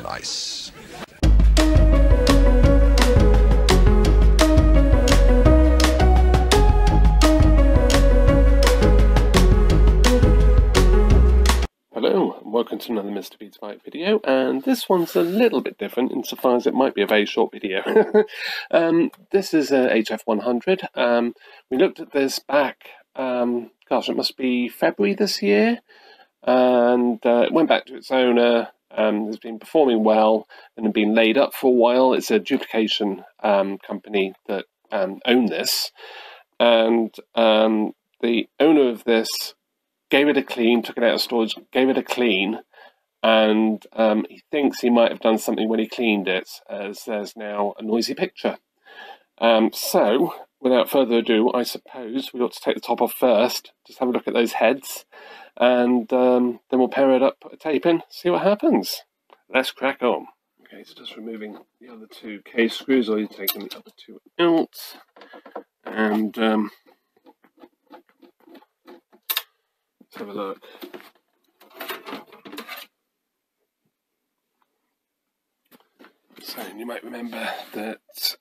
nice. Hello and welcome to another Mr. Betamax video, and this one's a little bit different insofar as it might be a very short video. This is a HF100. We looked at this back, gosh, it must be February this year, and it went back to its owner. It's been performing well and had been laid up for a while. It's a duplication company that own this, and the owner of this gave it a clean, took it out of storage, gave it a clean, and he thinks he might have done something when he cleaned it, as there's now a noisy picture. So, without further ado, I suppose we ought to take the top off first, just have a look at those heads, and then we'll pair it up, put a tape in, see what happens. Let's crack on. Okay, so just removing the other two case screws, or you're taking the other two out, and let's have a look. So you might remember that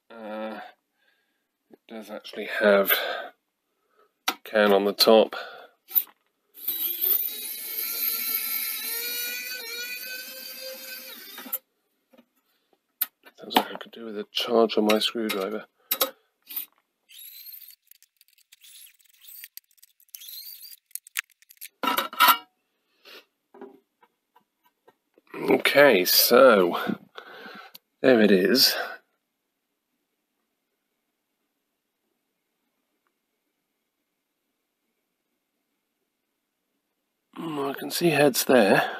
it does actually have a can on the top. Sounds like I could do with a charge on my screwdriver. Okay, so there it is. I can see heads there.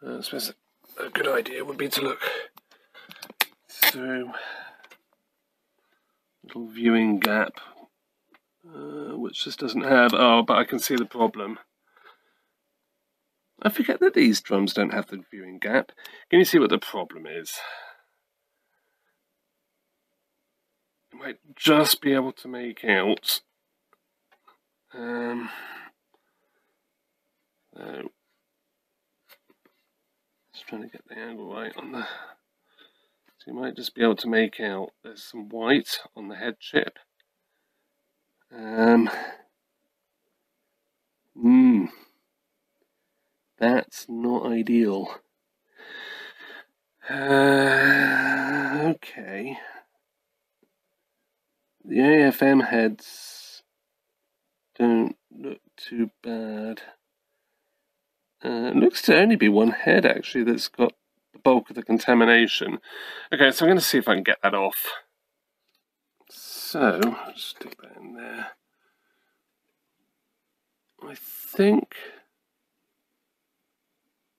I suppose a good idea would be to look through a little viewing gap, which this doesn't have. Oh, but I can see the problem. I forget that these drums don't have the viewing gap. Can you see what the problem is? You might just be able to make out. No. Just trying to get the angle right on the. So you might just be able to make out there's some white on the head chip. That's not ideal. Okay. The AFM heads don't look too bad. It looks to only be one head actually that's got the bulk of the contamination. Okay, so I'm going to see if I can get that off. So, I'll just stick that in there. I think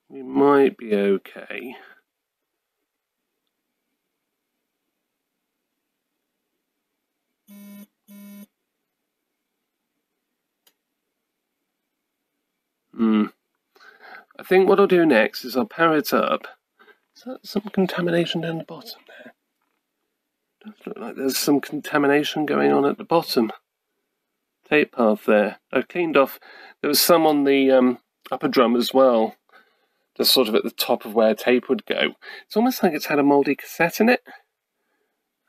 we might be okay. I think what I'll do next is I'll power it up. Is that some contamination down the bottom there? Does look like there's some contamination going on at the bottom. Tape path there. I cleaned off. There was some on the upper drum as well. Just sort of at the top of where tape would go. It's almost like it's had a mouldy cassette in it.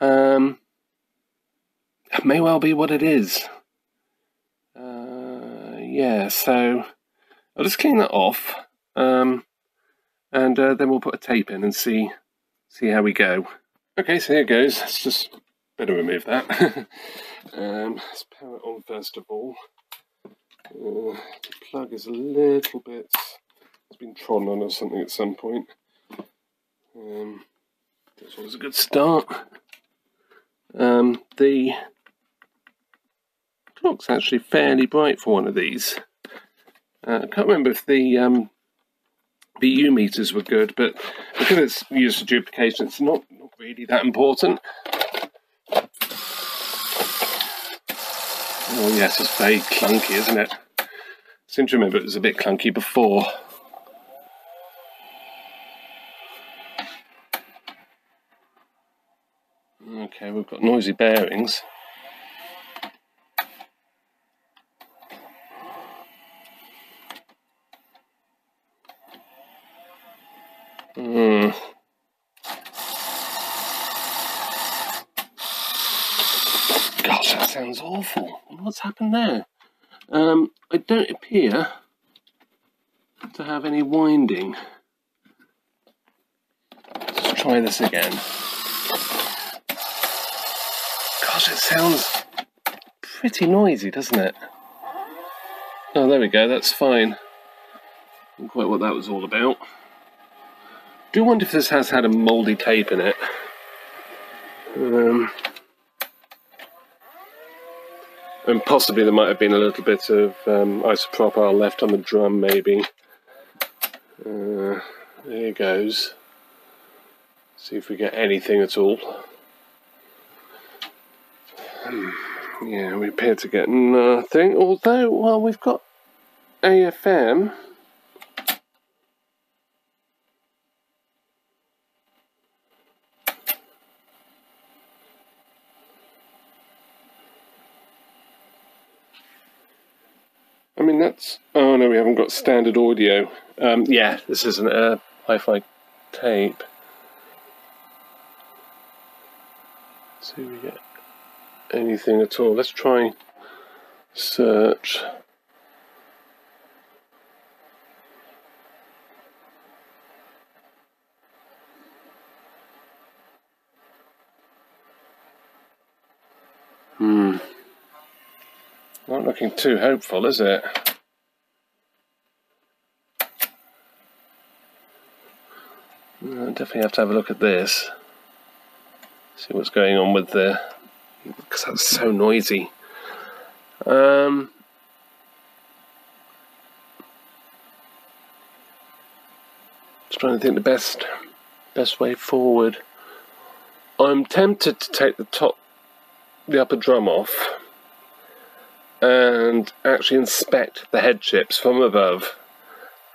It may well be what it is. Yeah, so I'll just clean that off, and then we'll put a tape in and see how we go. Okay, so here it goes. Let's just better remove that. Let's power it on first of all. The plug is a little bit. It's been trodden on or something at some point. That's always a good start. The clock's actually fairly bright for one of these. I can't remember if the BU meters were good, but because it's used for duplication, it's not really that important. Oh yes, it's very clunky, isn't it? I seem to remember it was a bit clunky before. Okay, we've got noisy bearings. Gosh, that sounds awful. What's happened there? I don't appear to have any winding. Let's try this again. Gosh, it sounds pretty noisy, doesn't it? Oh, there we go, that's fine. Not quite what that was all about. Do wonder if this has had a mouldy tape in it. And possibly there might have been a little bit of isopropyl left on the drum, maybe. There it goes. See if we get anything at all. Yeah, we appear to get nothing, although, well, we've got AFM. I mean, that's... Oh, no, we haven't got standard audio. Yeah, this isn't a hi-fi tape. See if we get anything at all. Let's try search. Not looking too hopeful, is it? Definitely have to have a look at this. See what's going on with the... because that's so noisy. Just trying to think the best way forward. I'm tempted to take the upper drum off and actually inspect the head chips from above,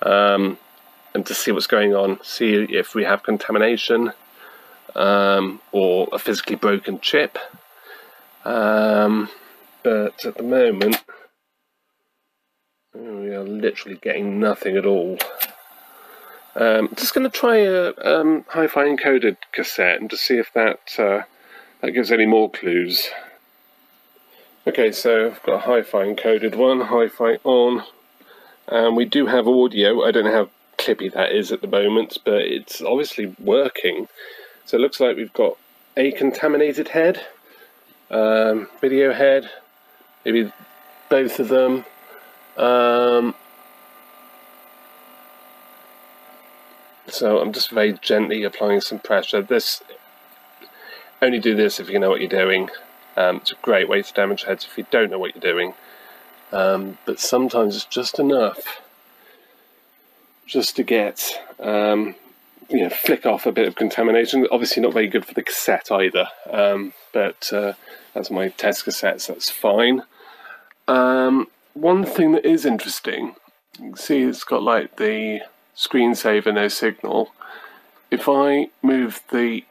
and to see what's going on, see if we have contamination or a physically broken chip. But at the moment, we are literally getting nothing at all. Just going to try a hi-fi encoded cassette and to see if that gives any more clues. Okay, so I've got a hi-fi encoded one, hi-fi on, and we do have audio. I don't know how clippy that is at the moment, but it's obviously working. So it looks like we've got a contaminated head, video head, maybe both of them. So I'm just very gently applying some pressure. Only do this if you know what you're doing. It's a great way to damage heads if you don't know what you're doing. But sometimes it's just enough just to get, flick off a bit of contamination. Obviously not very good for the cassette either, but that's my test cassettes, that's fine. One thing that is interesting, you can see it's got like the screensaver, no signal. If I move the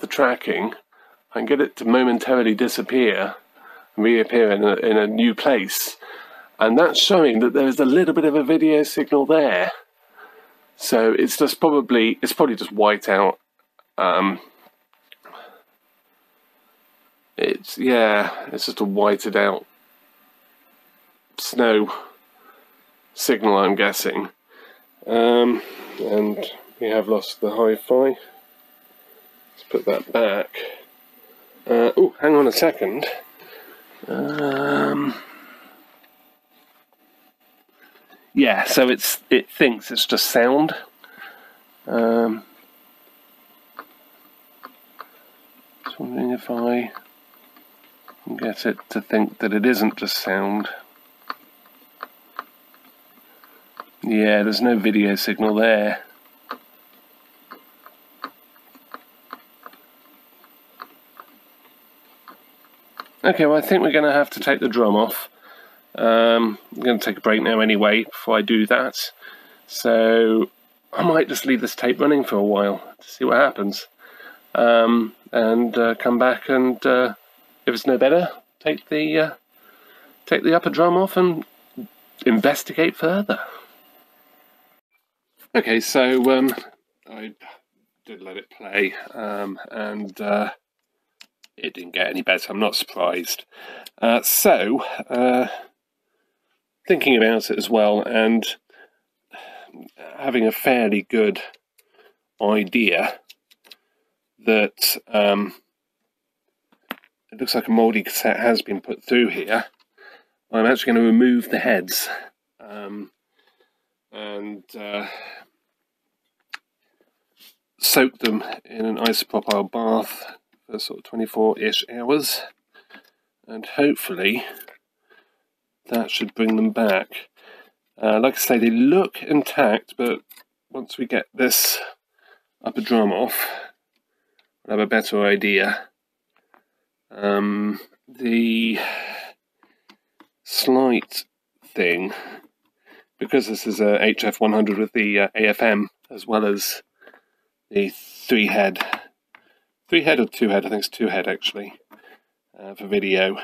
tracking, I can get it to momentarily disappear and reappear in a new place. And that's showing that there's a little bit of a video signal there. So it's probably just white out. It's just a whited out snow signal, I'm guessing. And we have lost the hi-fi. Let's put that back. Oh, hang on a second. Yeah, so it thinks it's just sound. Just wondering if I can get it to think that it isn't just sound. Yeah, there's no video signal there. Okay, well I think we're going to have to take the drum off. I'm going to take a break now anyway before I do that. So I might just leave this tape running for a while to see what happens. And come back and if it's no better, take the upper drum off and investigate further. Okay, so I did let it play, and it didn't get any better. I'm not surprised. Thinking about it as well, and having a fairly good idea that it looks like a mouldy cassette has been put through here, I'm actually going to remove the heads and soak them in an isopropyl bath for sort of 24-ish hours, and hopefully that should bring them back. Like I say, they look intact, but once we get this upper drum off, we'll have a better idea. The slight thing, because this is a HF100 with the AFM as well as the three-head or two-head, I think it's two-head actually, for video.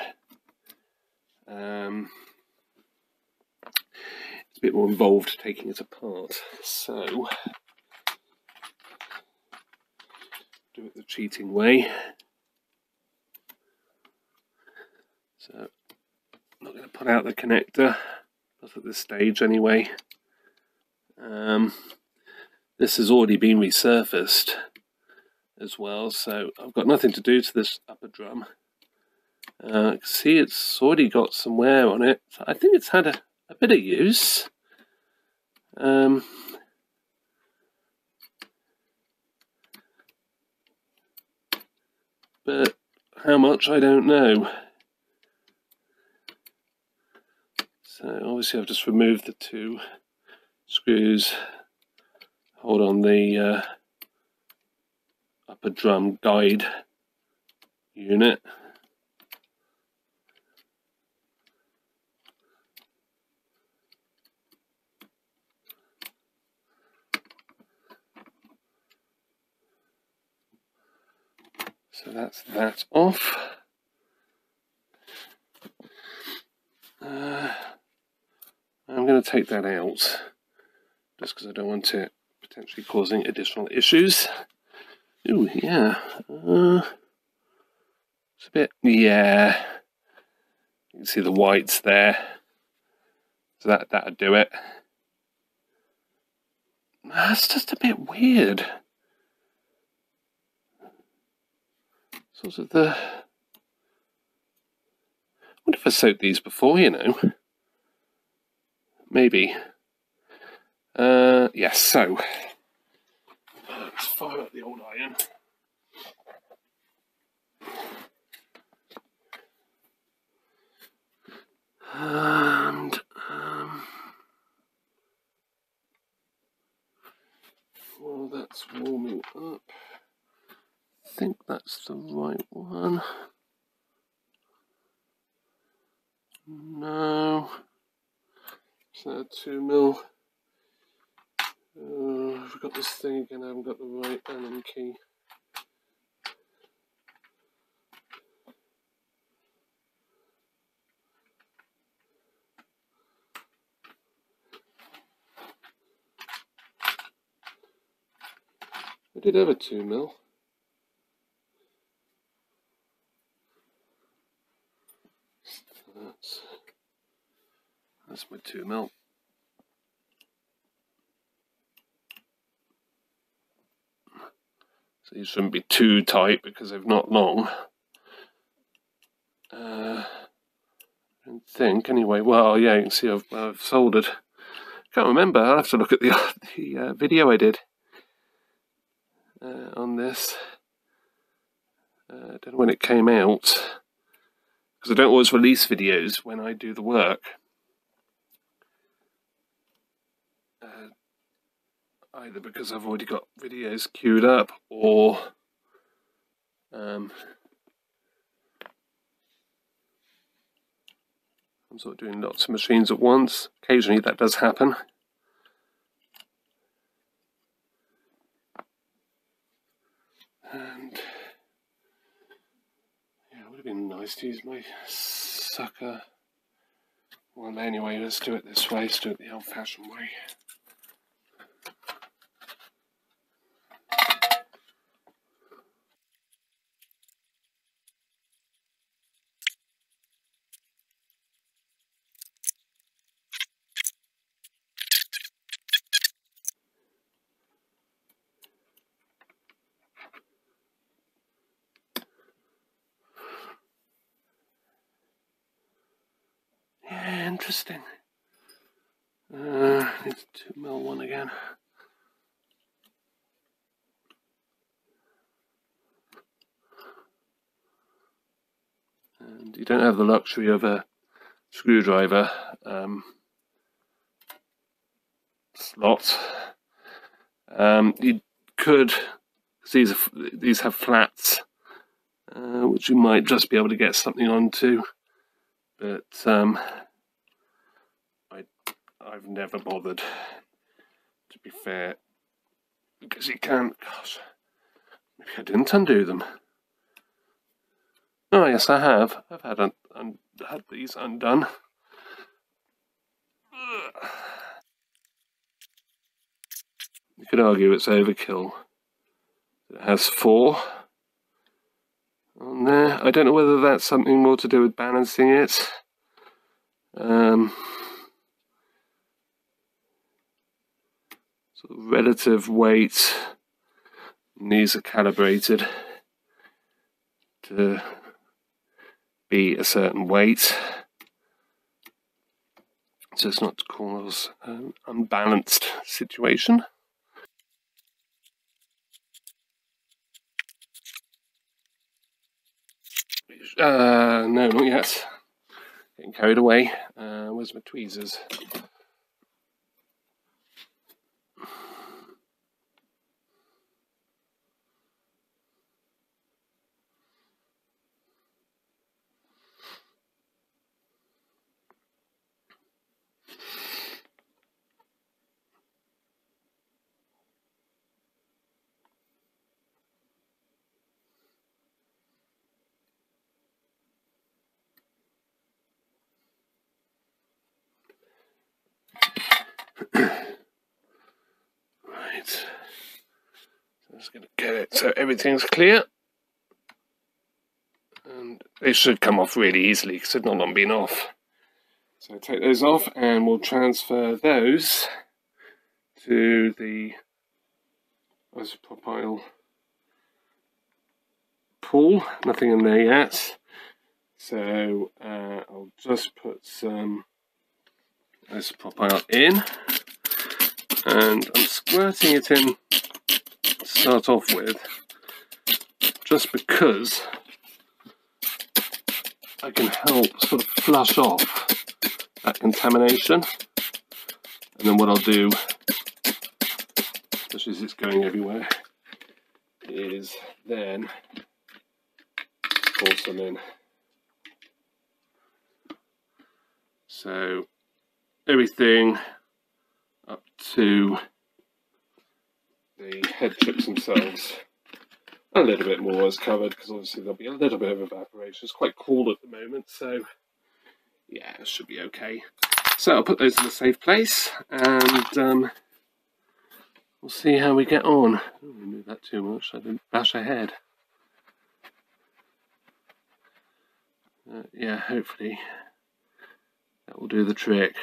It's a bit more involved taking it apart, so do it the cheating way. So I'm not going to put out the connector, not at this stage anyway. This has already been resurfaced as well, so I've got nothing to do to this upper drum. You can see it's already got some wear on it, so I think it's had a bit of use. But how much, I don't know. So obviously I've just removed the two screws, hold on the upper drum guide unit. So that's that off. I'm going to take that out just because I don't want it potentially causing additional issues. Ooh, yeah. It's a bit, yeah. You can see the whites there. So that'll do it. That's just a bit weird. Sort of the... I wonder if I soaked these before, you know. Maybe. Yes, so let's fire up the old iron. And while that's warming up, I think that's the right one. No. Is that a 2mm? I forgot this thing again, I haven't got the right Allen key. I did have a 2mm. That's my 2mm. So these shouldn't be too tight because they're not long. I don't think, anyway. Well, yeah, you can see I've soldered. Can't remember. I'll have to look at the video I did on this. I don't know when it came out, because I don't always release videos when I do the work. Either because I've already got videos queued up, or I'm sort of doing lots of machines at once. Occasionally that does happen. And yeah, it would have been nice to use my sucker. Well, anyway, let's do it this way. Let's do it the old-fashioned way. interesting. It's 2mm one again. And you don't have the luxury of a screwdriver slot. You could, because these have flats, which you might just be able to get something onto, but I've never bothered, to be fair, because you can't. Gosh, maybe I didn't undo them. Oh yes, I have. I've had these undone. You could argue it's overkill. It has 4 on there. I don't know whether that's something more to do with balancing it. Sort of relative weight. And these are calibrated to be a certain weight, so it's not to cause an unbalanced situation. No, not yet. Getting carried away. Where's my tweezers? Right, so I'm just going to get it so everything's clear, and they should come off really easily because they've not long been off. So take those off and we'll transfer those to the isopropyl pool. Nothing in there yet, so I'll just put some isopropyl in, and I'm squirting it in to start off with, just because I can help sort of flush off that contamination. And then what I'll do, especially as it's going everywhere, is then pour some in. So everything up to the head chips themselves. A little bit more is covered because obviously there'll be a little bit of evaporation. It's quite cool at the moment, so yeah, it should be okay. So I'll put those in a safe place, and we'll see how we get on. I don't want to move that too much, I didn't bash ahead. Yeah, hopefully that will do the trick.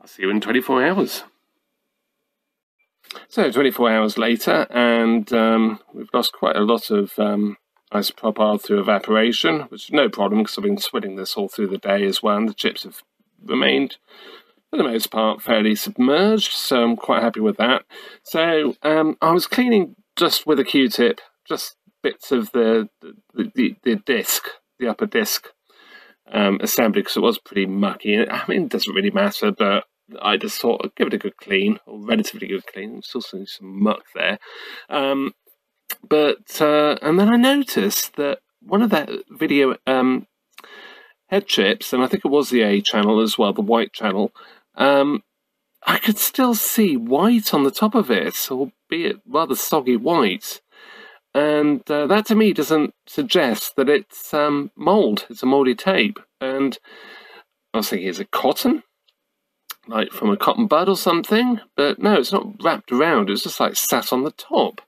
I'll see you in 24 hours. So 24 hours later, and we've lost quite a lot of isopropyl through evaporation, which is no problem because I've been sweating this all through the day as well, and the chips have remained, for the most part, fairly submerged, so I'm quite happy with that. So I was cleaning just with a Q-tip, just bits of the disc, the upper disc assembly, because it was pretty mucky. I mean, it doesn't really matter, but I just thought I'd give it a good clean, or relatively good clean. I'm still seeing some muck there. And then I noticed that one of that video head chips, and I think it was the A channel as well, the white channel, I could still see white on the top of it, albeit rather soggy white. And that to me doesn't suggest that it's mould. It's a mouldy tape. And I was thinking, is it cotton? Like from a cotton bud or something? But no, it's not wrapped around. It's just like sat on the top.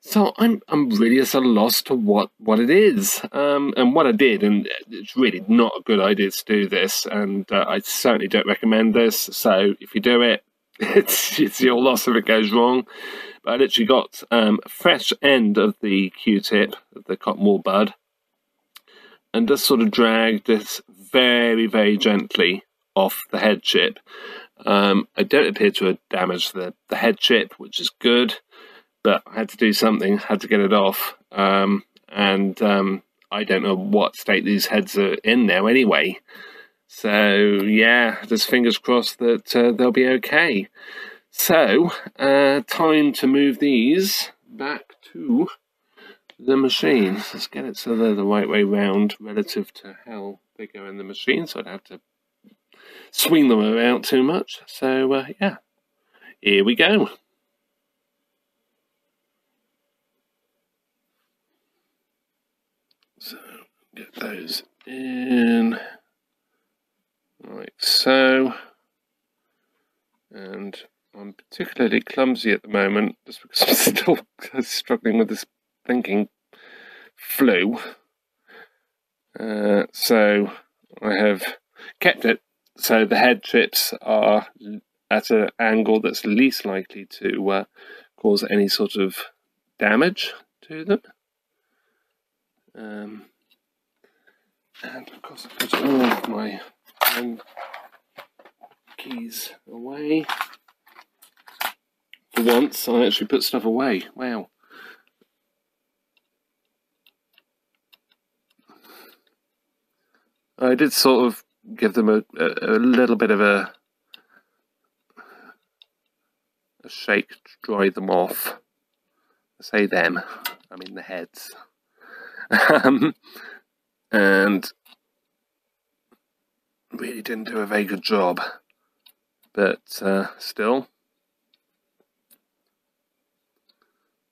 So I'm really at a loss to what it is. And what I did, and it's really not a good idea to do this, and I certainly don't recommend this. So if you do it, it's your loss if it goes wrong. But I literally got a fresh end of the Q-tip, of the cotton wool bud, and just sort of drag this very, very gently off the head chip. I don't appear to have damaged the head chip, which is good, but I had to do something, had to get it off, and I don't know what state these heads are in now anyway. So yeah, just fingers crossed that they'll be okay. So, time to move these back to the machine. Let's get it so they're the right way round relative to how they go in the machine, so I don't have to swing them around too much. So, yeah, here we go. So, get those in like so. And I'm particularly clumsy at the moment, just because I'm still struggling with this thinking flu. So I have kept it so the head chips are at an angle that's least likely to cause any sort of damage to them. And of course I put all of my keys away. For once, I actually put stuff away. Wow. I did sort of give them a little bit of a shake to dry them off. I say them, I mean the heads. And really didn't do a very good job. But still,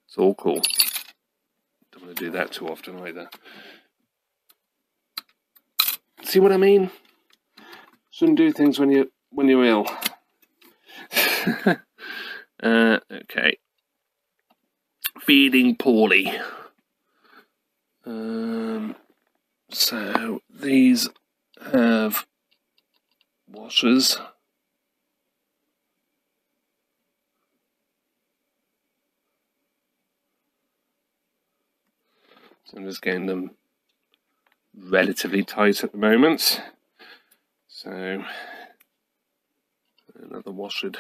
it's all cool. Don't want to do that too often either. See what I mean? Shouldn't do things when you're ill. Okay. Feeling poorly. So these have washers. So I'm just getting them relatively tight at the moment. So another washer.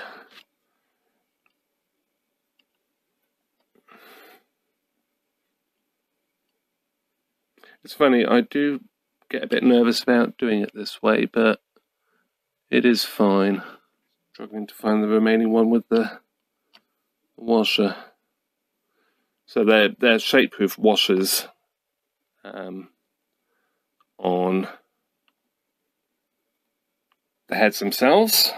It's funny, I do get a bit nervous about doing it this way, but it is fine. Struggling to find the remaining one with the washer. So they're shape-proof washers on the heads themselves.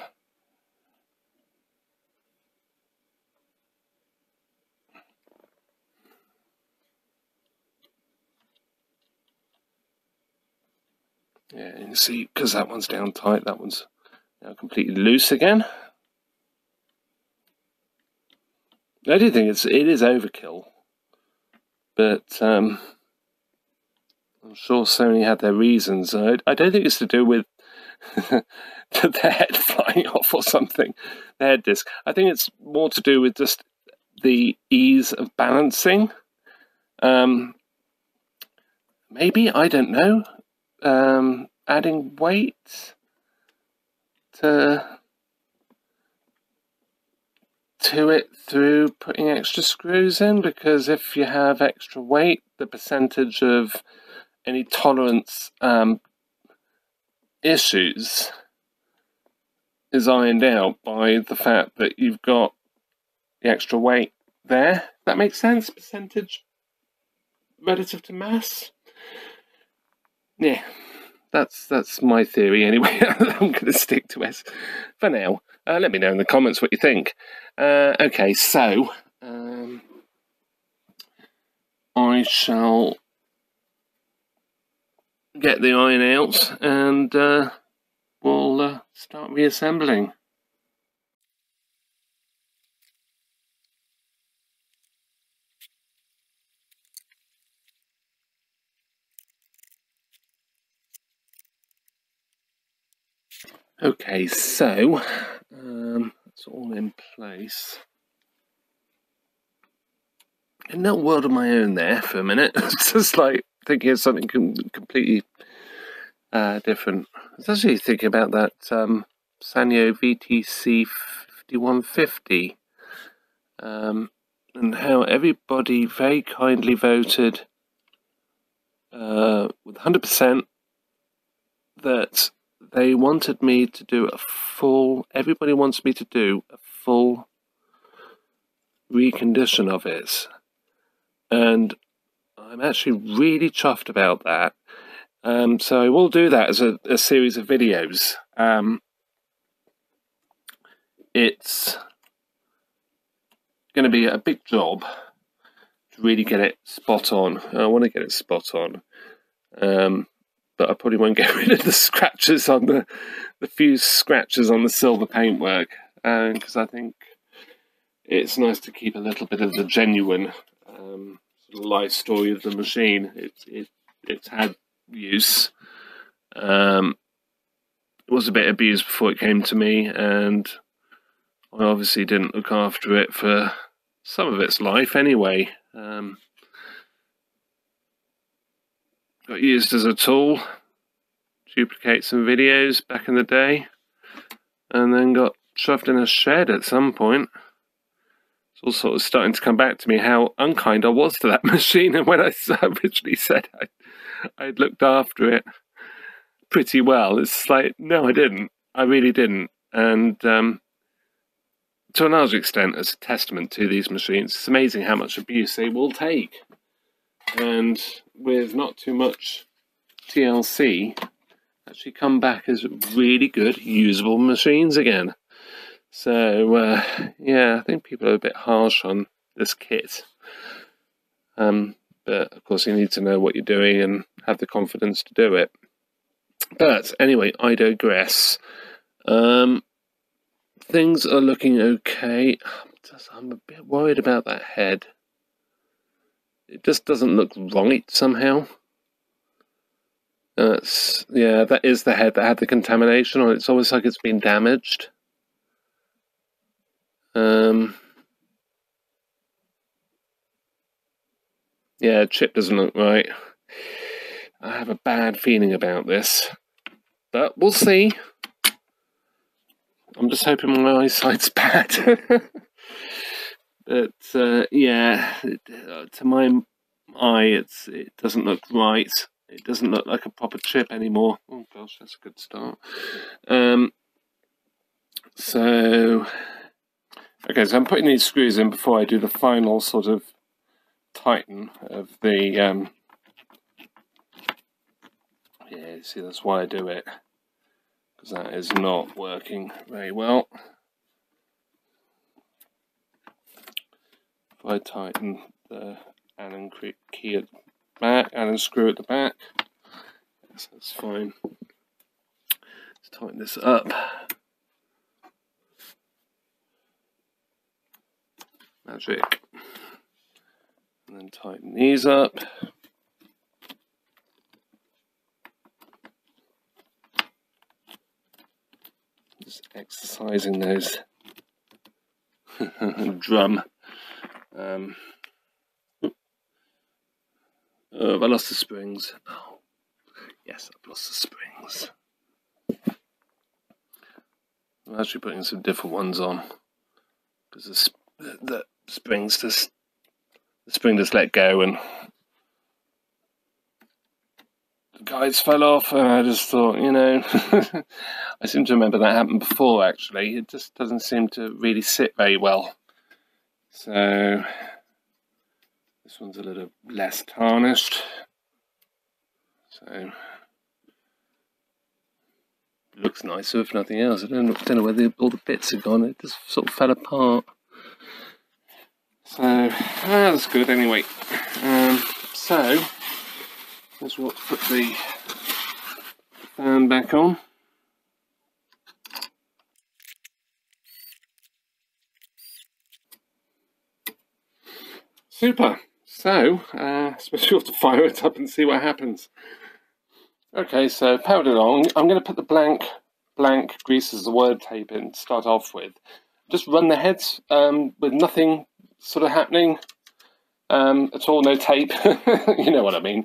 Yeah, you can see, because that one's down tight, that one's now completely loose again. I do think it is overkill, but I'm sure Sony had their reasons. I don't think it's to do with the head flying off or something, the head disc. I think it's more to do with just the ease of balancing. Maybe, I don't know, adding weight to it through putting extra screws in, because if you have extra weight, the percentage of any tolerance issues is ironed out by the fact that you've got the extra weight there. That makes sense? Percentage relative to mass? Yeah, that's my theory anyway. I'm going to stick to it for now. Let me know in the comments what you think. Okay, so I shall get the iron out and we'll start reassembling. Okay, so it's all in place. In that world of my own there for a minute. It's just like thinking of something completely different. I was actually thinking about that Sanyo VTC 5150 and how everybody very kindly voted with 100% that they wanted me to do a full, everybody wants me to do a full recondition of it. And I'm actually really chuffed about that. So I will do that as a series of videos. It's going to be a big job to really get it spot on. I want to get it spot on. But I probably won't get rid of the scratches on the few scratches on the silver paintwork, because I think it's nice to keep a little bit of the genuine sort of life story of the machine. It's had use. It was a bit abused before it came to me, and I obviously didn't look after it for some of its life anyway. Got used as a tool, duplicate some videos back in the day, and then got shoved in a shed at some point. It's all sort of starting to come back to me how unkind I was to that machine, and when I originally said I'd looked after it pretty well, it's like, no, I didn't. I really didn't. And to a large extent, as a testament to these machines, it's amazing how much abuse they will take. And with not too much TLC, actually come back as really good, usable machines again. So, yeah, I think people are a bit harsh on this kit. But, of course, you need to know what you're doing and have the confidence to do it. But, anyway, I digress. Things are looking okay. I'm a bit worried about that head. It just doesn't look right somehow. Yeah, that is the head that had the contamination on it. It's almost like it's been damaged. Yeah, chip doesn't look right. I have a bad feeling about this, but we'll see. I'm just hoping my eyesight's bad. But yeah, to my eye, it doesn't look right. It doesn't look like a proper chip anymore. Oh gosh, that's a good start. So, okay, so I'm putting these screws in before I do the final sort of tighten of the. Yeah, see, that's why I do it, because that is not working very well. If I tighten the Allen key at the back, Allen screw at the back, yes, that's fine. Let's tighten this up. Magic. And then tighten these up. Just exercising those drum. Oh, have I lost the springs? Oh, yes, I've lost the springs. I'm actually putting some different ones on because the springs just let go and the guides fell off, and I just thought, you know, I seem to remember that happened before. Actually, it just doesn't seem to really sit very well. So this one's a little less tarnished. So it looks nicer if nothing else. I don't know whether all the bits are gone. It just sort of fell apart. So that's good anyway. So let's put the fan back on. Super. So I suppose we'll have to fire it up and see what happens. Okay, so powered it on. I'm going to put the blank grease as the word tape in to start off with. Just run the heads with nothing sort of happening. at all, no tape. You know what I mean.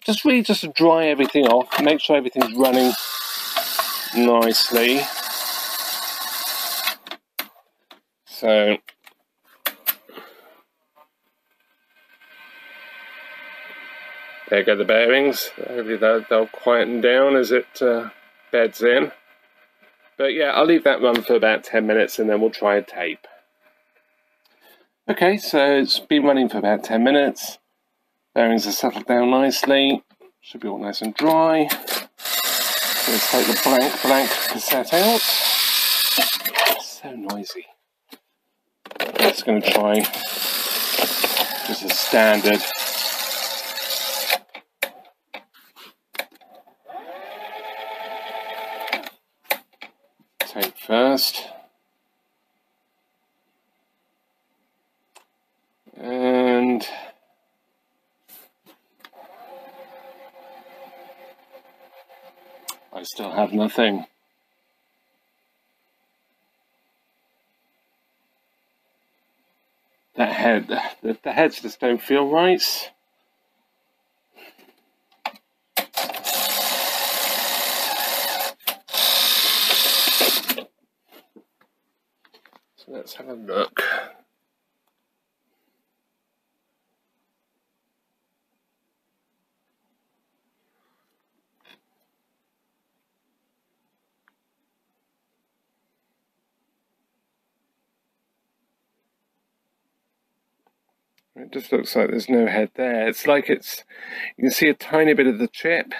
Just to dry everything off, make sure everything's running nicely. So there go the bearings. Hopefully they'll quieten down as it beds in. But yeah, I'll leave that run for about 10 minutes and then we'll try a tape. Okay, so it's been running for about 10 minutes. Bearings are settled down nicely. Should be all nice and dry. So let's take the blank cassette out. It's so noisy. I'm just going to try just a standard tape first. And I still have nothing. That head, the heads just don't feel right. So let's have a look. It just looks like there's no head there. It's like you can see a tiny bit of the chip.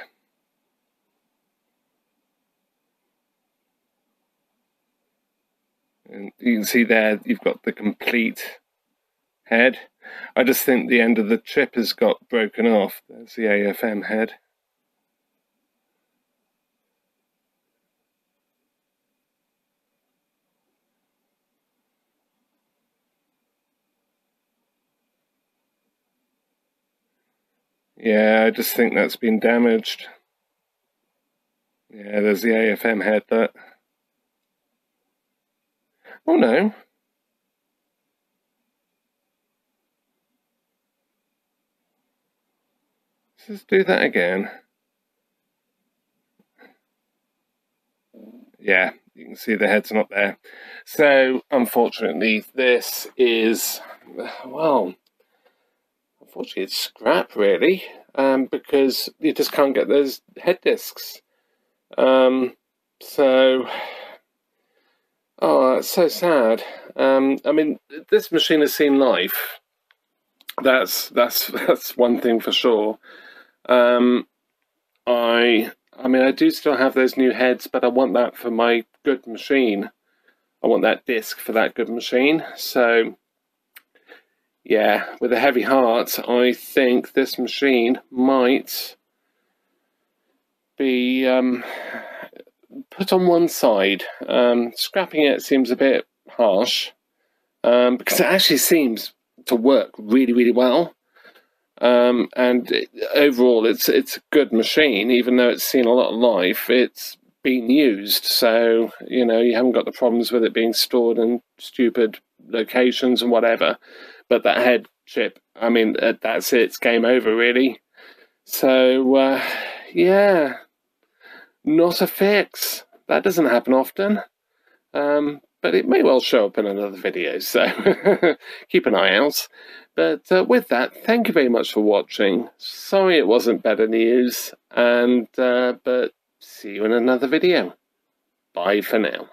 And you can see there you've got the complete head. I just think the end of the chip has got broken off. There's the AFM head. Yeah, I just think that's been damaged. Yeah, there's the AFM head, that. Oh no. Let's do that again. Yeah, you can see the head's not there. So, unfortunately, this is, well, unfortunately it's scrap, really, because you just can't get those head discs. So, oh, it's so sad. I mean, this machine has seen life. That's one thing for sure. I mean, I do still have those new heads, but I want that for my good machine. I want that disc for that good machine. So, yeah, with a heavy heart, I think this machine might be put on one side. Scrapping it seems a bit harsh, because it actually seems to work really, really well. Overall, it's a good machine, even though it's seen a lot of life. It's been used, so you know you haven't got the problems with it being stored in stupid locations and whatever. But that head chip, I mean, that's it. It's game over, really. So yeah, not a fix. That doesn't happen often. But it may well show up in another video, so keep an eye out. But with that, thank you very much for watching. Sorry it wasn't better news, but see you in another video. Bye for now.